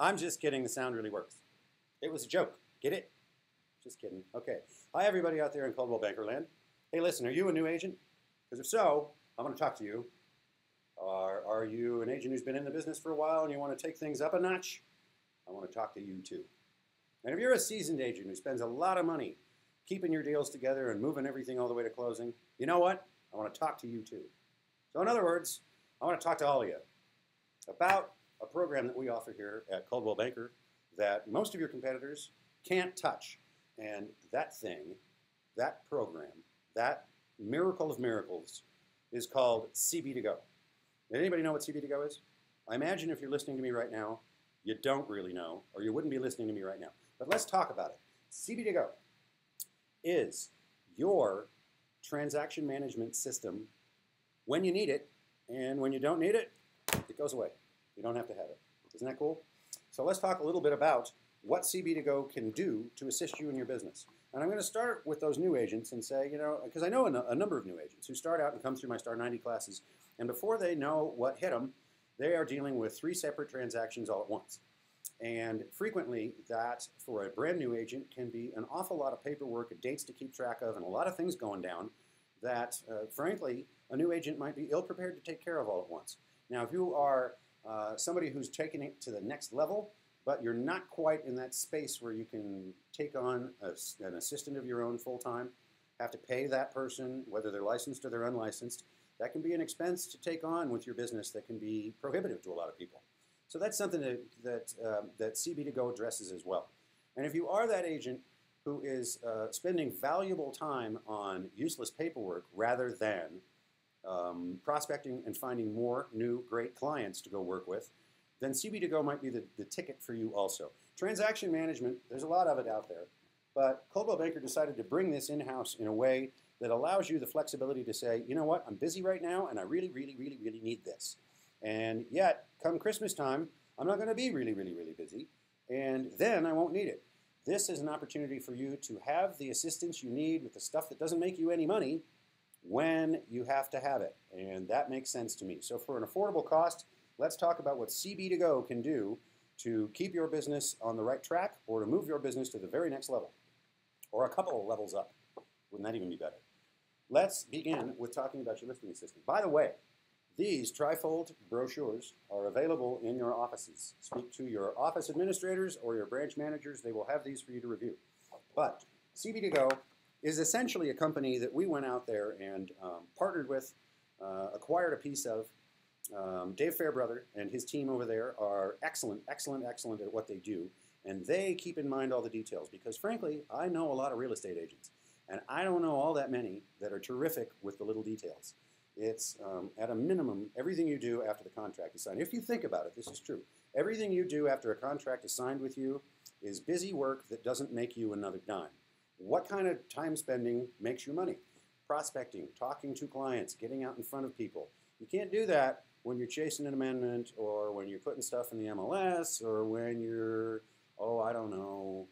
I'm just kidding. The sound really works. It was a joke. Get it? Just kidding. Okay. Hi, everybody out there in Coldwell Banker Land. Hey, listen, are you a new agent? Because if so, I want to talk to you. Are you an agent who's been in the business for a while and you want to take things up a notch? I want to talk to you too. And if you're a seasoned agent who spends a lot of money keeping your deals together and moving everything all the way to closing, you know what? I want to talk to you too. So in other words, I want to talk to all of you about a program that we offer here at Coldwell Banker that most of your competitors can't touch. And that thing, that program, that miracle of miracles is called CB2Go. Does anybody know what CB2Go is? I imagine if you're listening to me right now, you don't really know, or you wouldn't be listening to me right now. But let's talk about it. CB2Go is your transaction management system when you need it, and when you don't need it, it goes away. You don't have to have it. Isn't that cool? So let's talk a little bit about what CB2Go can do to assist you in your business. And I'm going to start with those new agents and say, because I know a number of new agents who start out and come through my Star 90 classes, and before they know what hit them, they are dealing with 3 separate transactions all at once. And frequently, that, for a brand new agent, can be an awful lot of paperwork, dates to keep track of, and a lot of things going down that, frankly, a new agent might be ill-prepared to take care of all at once. Now, if you are somebody who's taking it to the next level, but you're not quite in that space where you can take on an assistant of your own full-time, have to pay that person, whether they're licensed or they're unlicensed, that can be an expense to take on with your business that can be prohibitive to a lot of people. So that's something that CB2Go addresses as well. And if you are that agent who is spending valuable time on useless paperwork rather than prospecting and finding more new great clients to go work with, then CB2Go might be the ticket for you also. Transaction management, there's a lot of it out there, but Coldwell Banker decided to bring this in-house in a way that allows you the flexibility to say, you know what, I'm busy right now and I really, really, really, really need this. And yet, come Christmas time, I'm not going to be really, really, really busy, and then I won't need it. This is an opportunity for you to have the assistance you need with the stuff that doesn't make you any money when you have to have it, and that makes sense to me. So for an affordable cost, let's talk about what CB2Go can do to keep your business on the right track or to move your business to the very next level, or a couple of levels up. Wouldn't that even be better? Let's begin with talking about your listing assistant. By the way, these trifold brochures are available in your offices. Speak to your office administrators or your branch managers. They will have these for you to review. But CB2Go is essentially a company that we went out there and partnered with, acquired a piece of. Dave Fairbrother and his team over there are excellent, excellent, excellent at what they do. And they keep in mind all the details because, frankly, I know a lot of real estate agents. And I don't know all that many that are terrific with the little details. It's, at a minimum, everything you do after the contract is signed. If you think about it, this is true. Everything you do after a contract is signed with you is busy work that doesn't make you another dime. What kind of time spending makes you money? Prospecting, talking to clients, getting out in front of people. You can't do that when you're chasing an amendment or when you're putting stuff in the MLS or when you're, I don't know,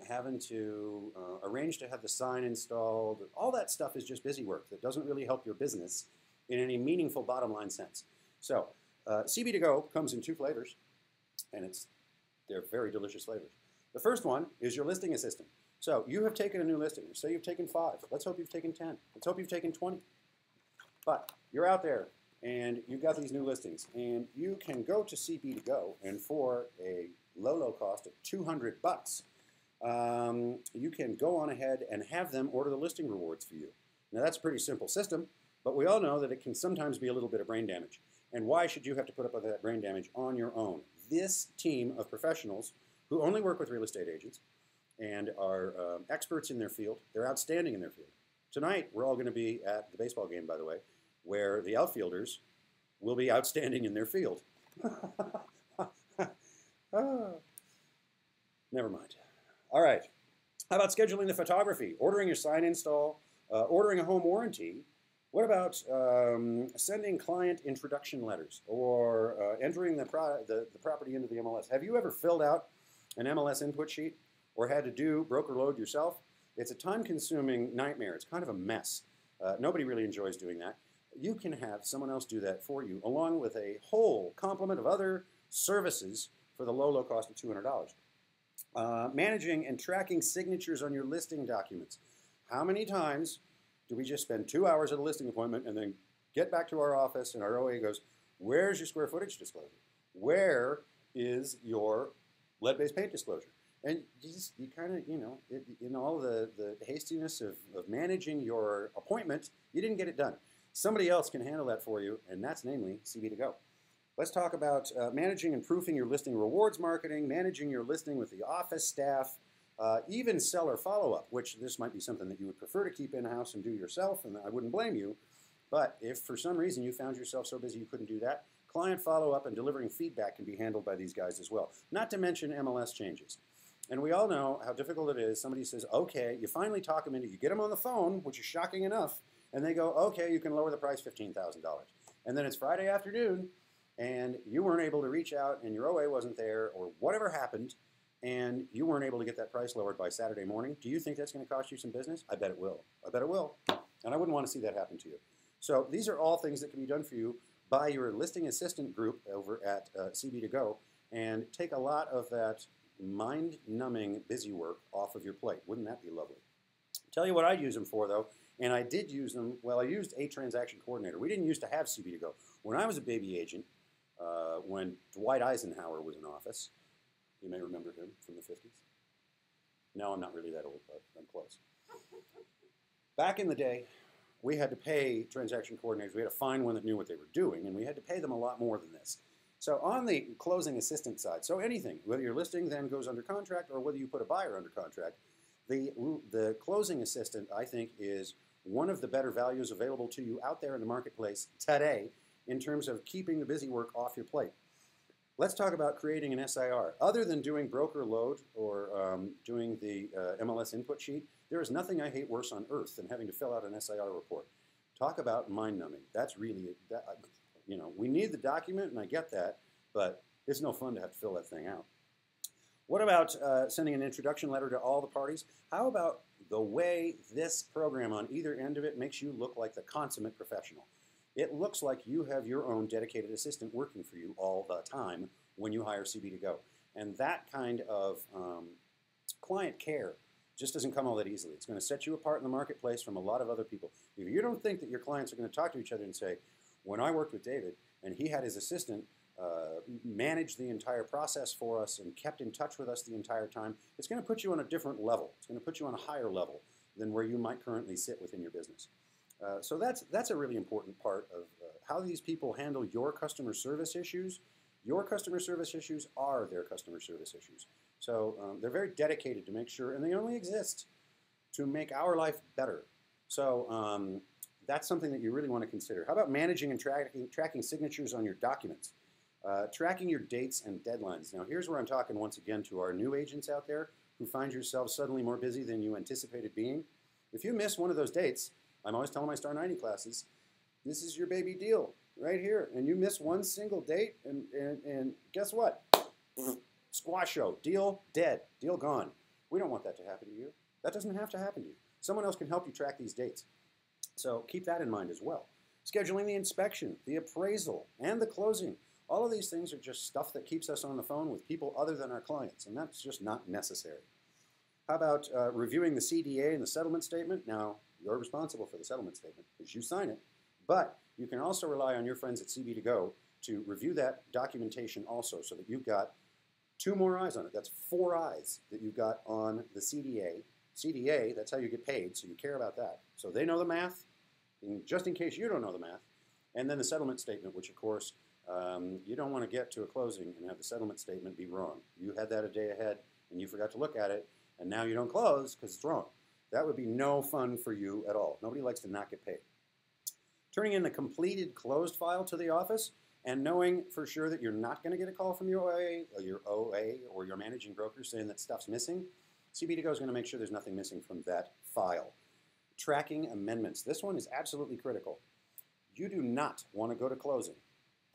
having to arrange to have the sign installed. All that stuff is just busy work that doesn't really help your business in any meaningful bottom line sense. So CB2Go comes in 2 flavors, and they're very delicious flavors. The first one is your listing assistant. So you have taken a new listing. Say you've taken 5. Let's hope you've taken 10. Let's hope you've taken 20. But you're out there and you've got these new listings, and you can go to CB2Go, and for a low cost of $200, you can go on ahead and have them order the listing rewards for you. Now that's a pretty simple system, but we all know that it can sometimes be a little bit of brain damage. And why should you have to put up with that brain damage on your own? This team of professionals who only work with real estate agents and are experts in their field, they're outstanding in their field. Tonight, we're all going to be at the baseball game, by the way, where the outfielders will be outstanding in their field. Never mind. All right. How about scheduling the photography, ordering your sign install, ordering a home warranty? What about sending client introduction letters or entering the property into the MLS? Have you ever filled out an MLS input sheet or had to do broker load yourself? It's a time-consuming nightmare. It's kind of a mess. Nobody really enjoys doing that. You can have someone else do that for you, along with a whole complement of other services for the low, low cost of $200. Managing and tracking signatures on your listing documents. How many times do we just spend 2 hours at a listing appointment and then get back to our office and our OA goes, where's your square footage disclosure? Where is your lead-based paint disclosure? And you kind of, in all the hastiness of managing your appointment, you didn't get it done. Somebody else can handle that for you, and that's namely CB2Go. Let's talk about managing and proofing your listing rewards marketing, managing your listing with the office staff, even seller follow-up, which this might be something that you would prefer to keep in-house and do yourself, and I wouldn't blame you. But if for some reason you found yourself so busy you couldn't do that, client follow-up and delivering feedback can be handled by these guys as well. Not to mention MLS changes. And we all know how difficult it is. Somebody says, okay, you finally talk them into, you get them on the phone, which is shocking enough, and they go, okay, you can lower the price $15,000. And then it's Friday afternoon, and you weren't able to reach out, and your OA wasn't there, or whatever happened, and you weren't able to get that price lowered by Saturday morning. Do you think that's going to cost you some business? I bet it will. I bet it will. And I wouldn't want to see that happen to you. So these are all things that can be done for you by your listing assistant group over at CB2Go, and take a lot of that mind-numbing busy work off of your plate. Wouldn't that be lovely? Tell you what I use them for, though, and I did use them, well, I used a transaction coordinator. We didn't used to have CB2Go. When I was a baby agent, when Dwight Eisenhower was in office, you may remember him from the 50s. No, I'm not really that old, but I'm close. Back in the day, we had to pay transaction coordinators. We had to find one that knew what they were doing, and we had to pay them a lot more than this. So on the closing assistant side, so anything, whether your listing then goes under contract or whether you put a buyer under contract, the closing assistant, I think, is one of the better values available to you out there in the marketplace today in terms of keeping the busy work off your plate. Let's talk about creating an SIR. Other than doing broker load or doing the MLS input sheet, there is nothing I hate worse on earth than having to fill out an SIR report. Talk about mind-numbing. That's really, we need the document, and I get that, but it's no fun to have to fill that thing out. What about sending an introduction letter to all the parties? How about the way this program on either end of it makes you look like the consummate professional? It looks like you have your own dedicated assistant working for you all the time when you hire CB2Go. And that kind of client care just doesn't come all that easily. It's going to set you apart in the marketplace from a lot of other people. If you don't think that your clients are going to talk to each other and say, when I worked with David and he had his assistant manage the entire process for us and kept in touch with us the entire time, it's going to put you on a different level. It's going to put you on a higher level than where you might currently sit within your business. So that's a really important part of how these people handle your customer service issues. Your customer service issues are their customer service issues. So they're very dedicated to make sure, and they only exist to make our life better. So that's something that you really want to consider. How about managing and tracking signatures on your documents? Tracking your dates and deadlines. Now here's where I'm talking once again to our new agents out there who find yourselves suddenly more busy than you anticipated being. If you miss one of those dates, I'm always telling my Star 90 classes, this is your baby deal right here. And you miss one single date, and guess what? Squash show. Deal dead. Deal gone. We don't want that to happen to you. That doesn't have to happen to you. Someone else can help you track these dates. So keep that in mind as well. Scheduling the inspection, the appraisal, and the closing. All of these things are just stuff that keeps us on the phone with people other than our clients, and that's just not necessary. How about reviewing the CDA and the settlement statement? Now, you're responsible for the settlement statement because you sign it, but you can also rely on your friends at CB2Go to review that documentation also so that you've got 2 more eyes on it. That's 4 eyes that you've got on the CDA. CDA, that's how you get paid, so you care about that. So they know the math, just in case you don't know the math. And then the settlement statement, which of course, you don't want to get to a closing and have the settlement statement be wrong. You had that a day ahead and you forgot to look at it, and now you don't close because it's wrong. That would be no fun for you at all. Nobody likes to not get paid. Turning in the completed closed file to the office and knowing for sure that you're not going to get a call from your OA or your managing broker saying that stuff's missing. CB2Go is going to make sure there's nothing missing from that file. Tracking amendments. This one is absolutely critical. You do not want to go to closing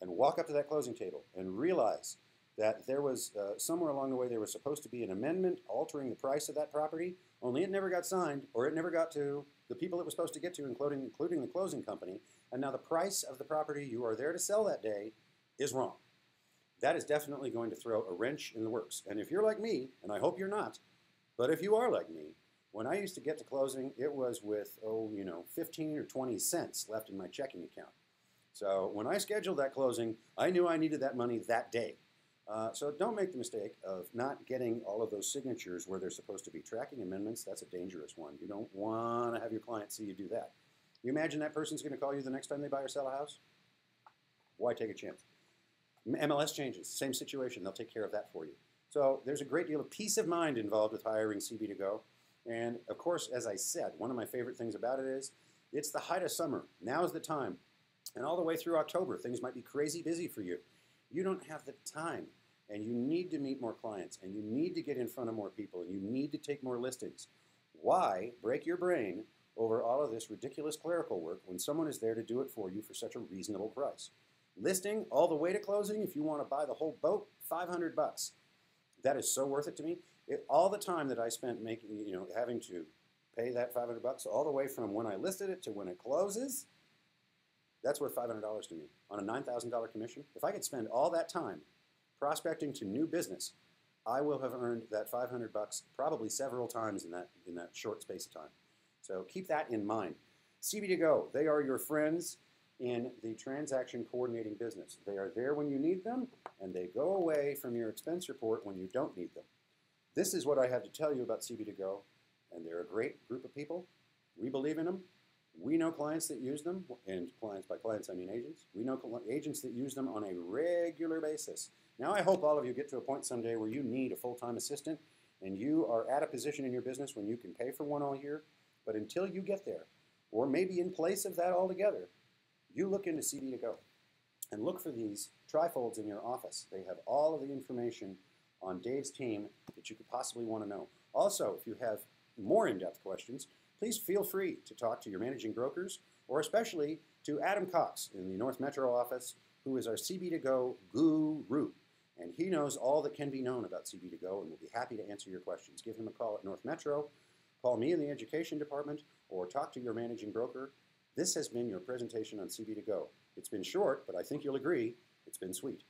and walk up to that closing table and realize that there was somewhere along the way there was supposed to be an amendment altering the price of that property, only it never got signed or it never got to the people it was supposed to get to, including the closing company, and now the price of the property you are there to sell that day is wrong. that is definitely going to throw a wrench in the works. And if you're like me, and I hope you're not, but if you are like me, when I used to get to closing, it was with, 15 or 20 cents left in my checking account. So when I scheduled that closing, I knew I needed that money that day. So don't make the mistake of not getting all of those signatures where they're supposed to be. Tracking amendments, that's a dangerous one. You don't want to have your client see you do that. You imagine that person's going to call you the next time they buy or sell a house? Why take a chance? MLS changes, same situation. They'll take care of that for you. So there's a great deal of peace of mind involved with hiring CB2Go. And of course, as I said, one of my favorite things about it is it's the height of summer. Now's the time. And all the way through October, things might be crazy busy for you. You don't have the time, and you need to meet more clients, and you need to get in front of more people, and you need to take more listings. Why break your brain over all of this ridiculous clerical work when someone is there to do it for you for such a reasonable price? Listing all the way to closing, if you want to buy the whole boat, $500. That is so worth it to me. All the time that I spent having to pay that $500, all the way from when I listed it to when it closes, that's worth $500 to me on a $9,000 commission. If I could spend all that time prospecting to new business, I will have earned that $500 probably several times in that short space of time. So keep that in mind. CB2Go, they are your friends in the transaction coordinating business. They are there when you need them, and they go away from your expense report when you don't need them. This is what I have to tell you about CB2Go, and they're a great group of people. We believe in them. We know clients that use them, and clients, by clients I mean agents. We know agents that use them on a regular basis. Now I hope all of you get to a point someday where you need a full-time assistant and you are at a position in your business when you can pay for one all year. But until you get there, or maybe in place of that altogether, you look into CB2Go and look for these trifolds in your office. They have all of the information on Dave's team that you could possibly want to know. Also, if you have more in-depth questions, please feel free to talk to your managing brokers, or especially to Adam Cox in the North Metro office, who is our CB2Go guru. And he knows all that can be known about CB2Go and will be happy to answer your questions. Give him a call at North Metro, call me in the education department, or talk to your managing broker. This has been your presentation on CB2Go. It's been short, but I think you'll agree it's been sweet.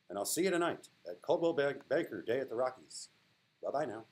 And I'll see you tonight at Coldwell Banker Day at the Rockies. Bye-bye now.